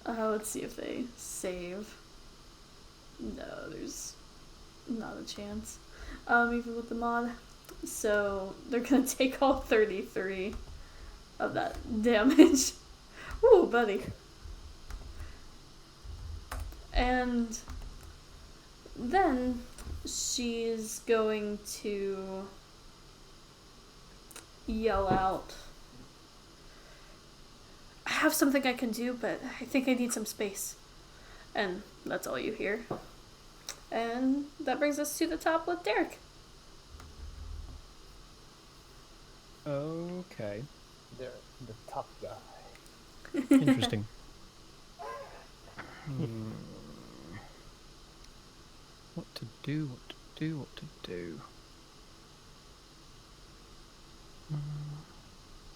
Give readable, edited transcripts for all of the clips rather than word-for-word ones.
Let's see if they save. No, there's not a chance. Even with the mod. So they're gonna take all 33 of that damage. Ooh, buddy. And then she's going to yell out, I have something I can do, but I think I need some space. And that's all you hear. And that brings us to the top with Derek. Okay. They're the top guy. Interesting. What to do, what to do, what to do.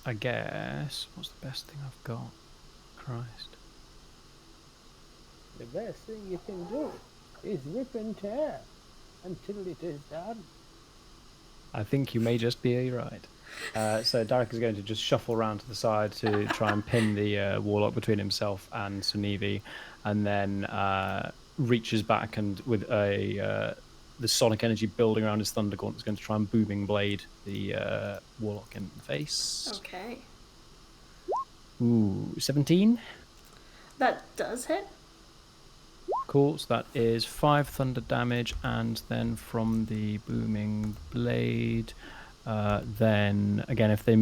I guess, what's the best thing I've got? Christ. The best thing you can do is rip and tear until it is done. I think you may just be right. So Derek is going to just shuffle around to the side to try and pin the warlock between himself and Sunivi, and then reaches back and with the sonic energy building around his thunder gauntlet is going to try and booming blade the warlock in the face. Okay. Ooh, 17. That does hit. Cool, so that is 5 thunder damage, and then from the booming blade, then again, if they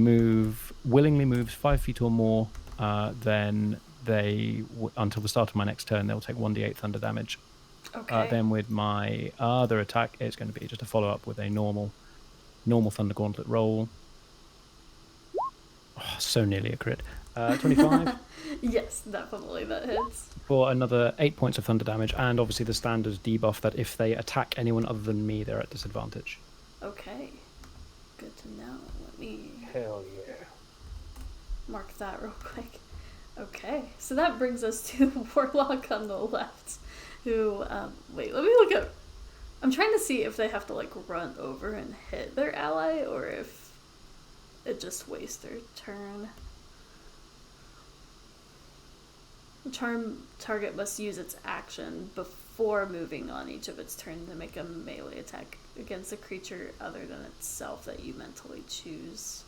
willingly moves 5 feet or more, then they, until the start of my next turn, they'll take 1d8 thunder damage. Okay. Then with my other attack, it's going to be just a follow-up with a normal thunder gauntlet roll. Oh, so nearly a crit. 25. Yes, definitely that hits. For another 8 points of thunder damage, and obviously the standard debuff that if they attack anyone other than me, they're at disadvantage. Okay. Good to know. Let me Hell yeah. mark that real quick. Okay, so that brings us to Warlock on the left, who, wait, let me look up. I'm trying to see if they have to, like, run over and hit their ally, or if it just wastes their turn. The charm target must use its action before moving on each of its turn to make a melee attack against a creature other than itself that you mentally choose.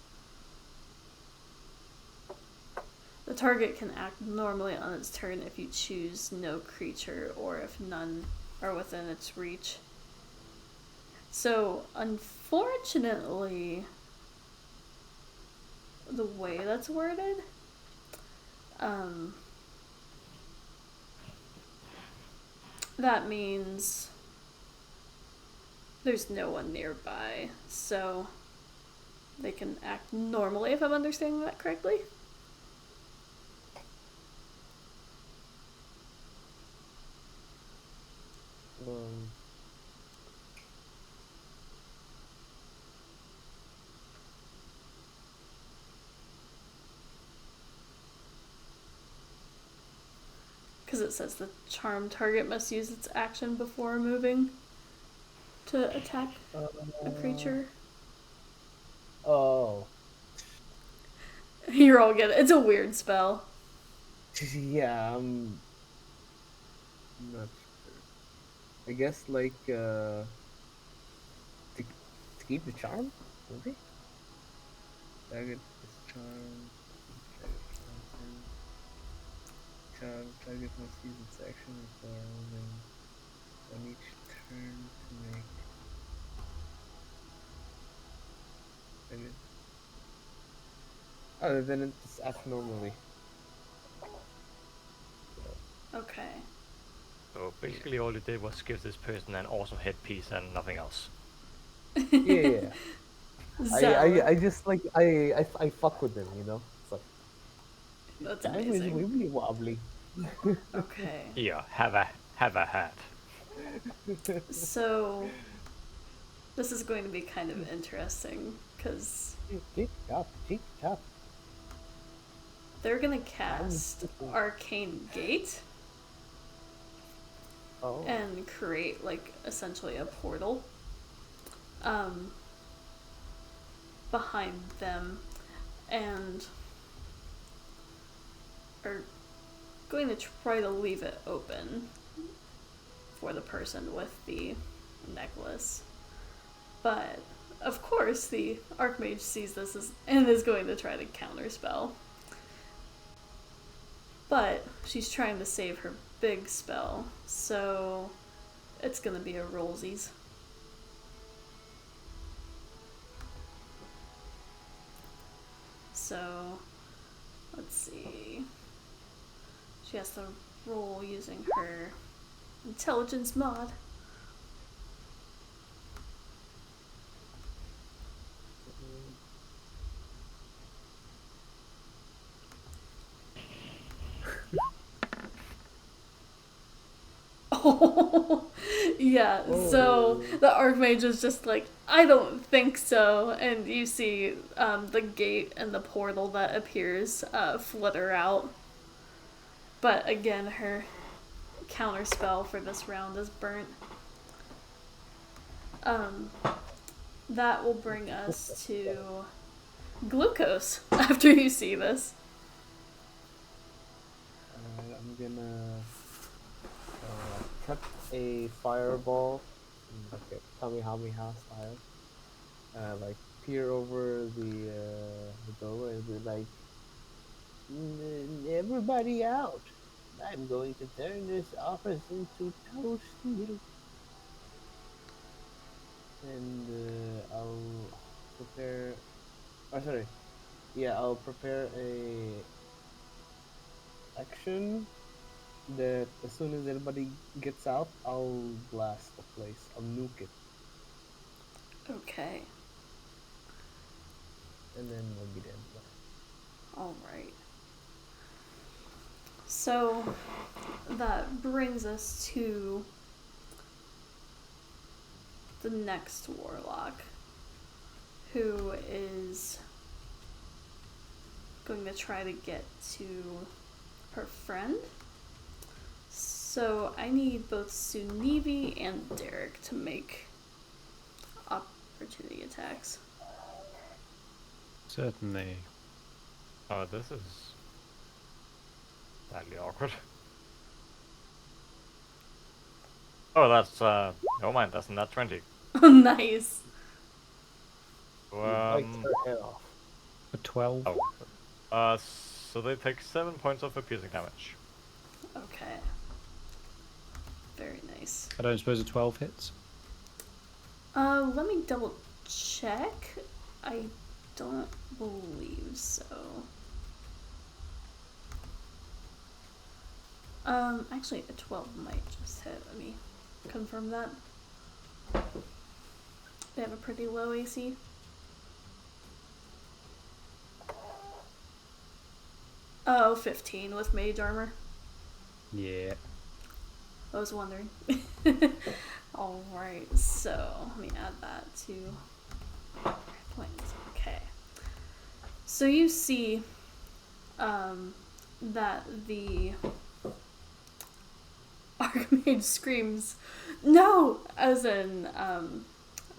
The target can act normally on its turn if you choose no creature or if none are within its reach. So, unfortunately, the way that's worded, that means there's no one nearby, so they can act normally, if I'm understanding that correctly. Because it says the charm target must use its action before moving to attack a creature. Oh. You're all good. It's a weird spell. Yeah, I'm not sure. I guess, like, to keep the charm, maybe? Target is charm. Target must use its action before moving on each turn to make. Target. Oh, then it's act normally. Okay. So basically all you did was give this person an awesome headpiece and nothing else. Yeah. So, I just like I fuck with them, you know. It's like that's time is amazing. wibbly wobbly. Okay. Yeah, have a hat. So, this is going to be kind of interesting, because Tick tock. they're going to cast Arcane Gate Oh. and create, like, essentially a portal behind them, and or going to try to leave it open for the person with the necklace. But, of course, the Archmage sees this and is going to try to counterspell. But she's trying to save her big spell, so it's going to be a rollsies. So, let's see. She has to roll using her intelligence mod. Oh, yeah. So the Archmage is just like, I don't think so. And you see the gate and the portal that appears flutter out. But again, her counterspell for this round is burnt. That will bring us to Glucose after you see this. I'm gonna cut a fireball, like a Kamehameha style. Like peer over the doorway and be like, everybody out! I'm going to turn this office into toast milk. And I'll prepare. Oh, sorry. Yeah, I'll prepare a action that as soon as everybody gets out, I'll blast the place. I'll nuke it, Okay. and then we'll be dead. Alright. So that brings us to the next warlock, who is going to try to get to her friend. So I need both Sunivi and Derek to make opportunity attacks. Certainly. Oh, this is slightly awkward. Oh, that's never mind. That's not 20. Oh, nice. Bite her head off. A 12. So they take 7 points of piercing damage. Okay. Very nice. I don't suppose a 12 hits? Let me double check. I don't believe so. Actually, a 12 might just hit. Let me confirm that. They have a pretty low AC. Oh, 15 with mage armor. Yeah. I was wondering. Alright, so let me add that to points. Okay. So you see that the Archmage screams, "No!" As in,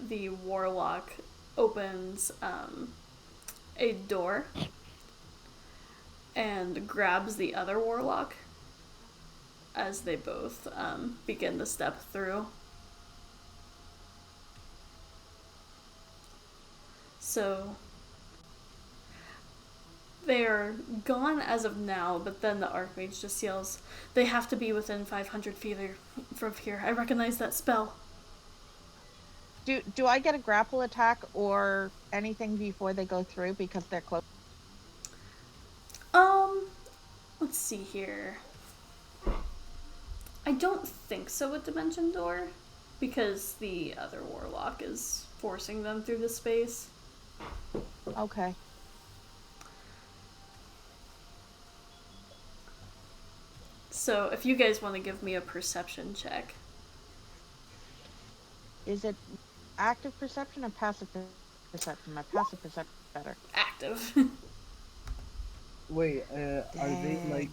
the warlock opens a door and grabs the other warlock as they both begin to step through. So they are gone as of now, but then the Archmage just yells, "They have to be within 500 feet from here. I recognize that spell." Do I get a grapple attack or anything before they go through because they're close? Let's see here. I don't think so with Dimension Door, because the other warlock is forcing them through the space. Okay. So if you guys want to give me a perception check. Is it active perception or passive perception? My passive perception is better. Active. Wait, are they like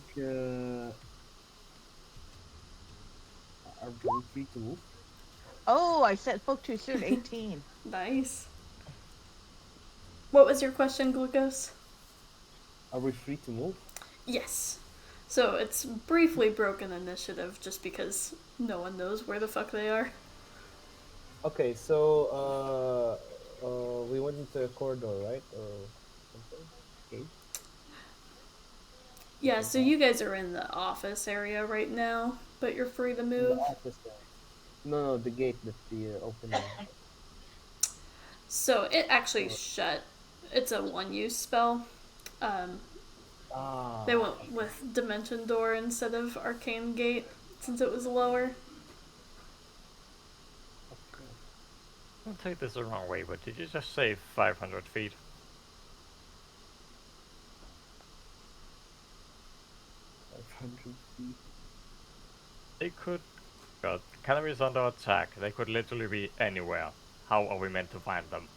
are they free to move? Oh, I spoke too soon. 18. Nice. What was your question, Glucose? Are we free to move? Yes. So it's briefly broken initiative just because no one knows where the fuck they are. Okay, so we went into a corridor, right, or something? Gate. Yeah, Different so path you guys are in the office area right now, but you're free to in the move. office. No, the gate that the opening. So it actually Or shut. It's a one-use spell. Um, they ah, went okay. with Dimension Door instead of Arcane Gate since it was lower. Okay. Don't take this the wrong way, but did you just say 500 feet? 500 feet. They could. God, the enemy is under attack. They could literally be anywhere. How are we meant to find them?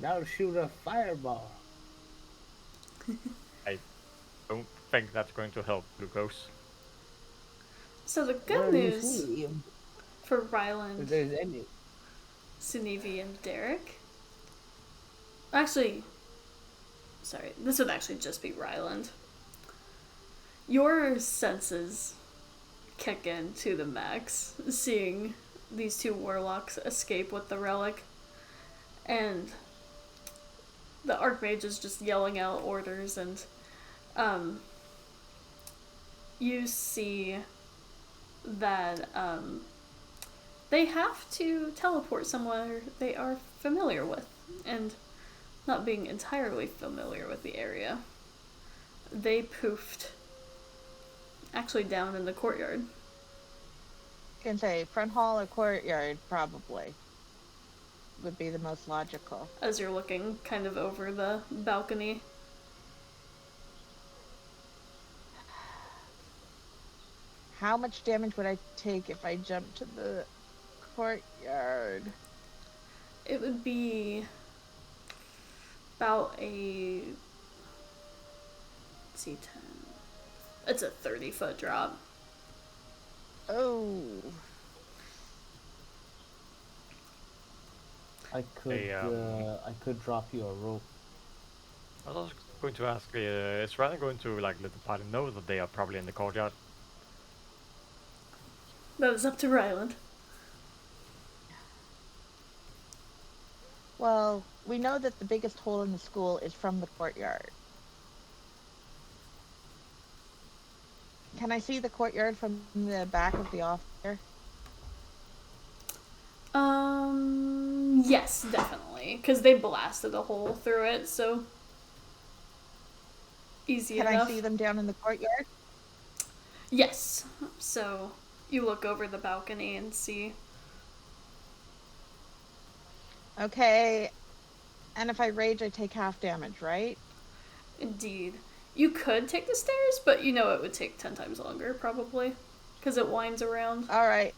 Now shoot a fireball. I don't think that's going to help, Glucose. So the good Well, you news see, for if Ryland, there's any. Sunevi, and Derek. Actually, sorry, this would actually just be Ryland. Your senses kick in to the max, seeing these two warlocks escape with the relic, and the Archmage is just yelling out orders, and you see that they have to teleport somewhere they are familiar with, and not being entirely familiar with the area, they poofed actually down in the courtyard. Can say front hall or courtyard probably would be the most logical. As you're looking kind of over the balcony. How much damage would I take if I jumped to the courtyard? It would be about a, let's see, 10. It's a 30-foot drop. Oh. I could drop you a rope. I was also going to ask, is Ryan going to like let the party know that they are probably in the courtyard? That is up to Ryland. Well, we know that the biggest hole in the school is from the courtyard. Can I see the courtyard from the back of the officer? Yes, definitely. Because they blasted a hole through it, so easy Can enough. I see them down in the courtyard? Yes. So you look over the balcony and see. Okay. And if I rage, I take half damage, right? Indeed. You could take the stairs, but you know it would take 10 times longer, probably. Because it winds around. Alright.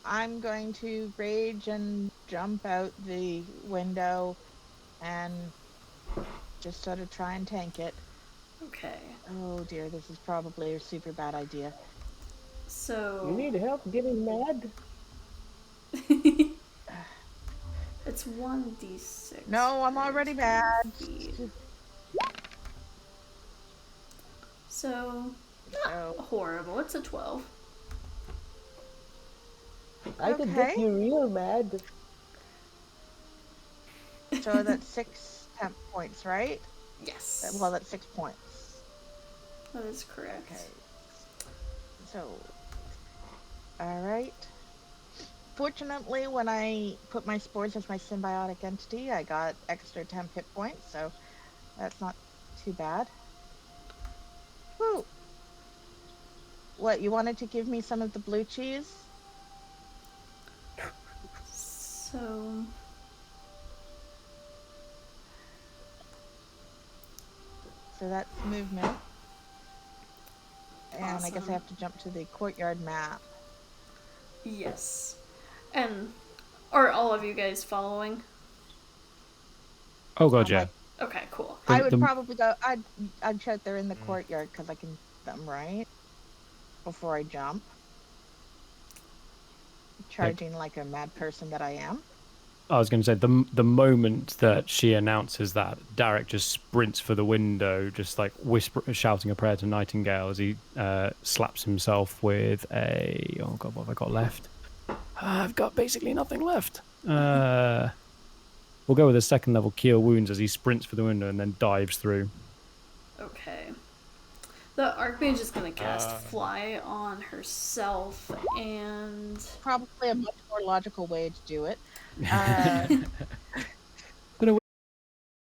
I'm going to rage and jump out the window and just sort of try and tank it. Okay. Oh dear, this is probably a super bad idea. So. You need help getting mad? It's 1d6. No, I'm already bad. So, not horrible. It's a 12. I could get you real mad. So that's 6 temp points, right? Yes. Well, that's 6 points. That is correct. Okay. So, alright. Fortunately, when I put my spores as my symbiotic entity, I got extra temp hit points, so that's not too bad. Woo! What, you wanted to give me some of the blue cheese? So. So that's movement. And I guess Awesome. I have to jump to the courtyard map. Yes. And are all of you guys following? Oh god, yeah. Okay, cool. I would probably go. I'd shout they're in the courtyard because I can see them right before I jump, charging like a mad person that I am. I was going to say the moment that she announces that, Derek just sprints for the window, just like shouting a prayer to Nightingale as he slaps himself with a oh god, what have I got left? I've got basically nothing left. We'll go with a second level cure wounds as he sprints for the window and then dives through. Okay. The Archmage is going to cast Fly on herself, and Probably a much more logical way to do it.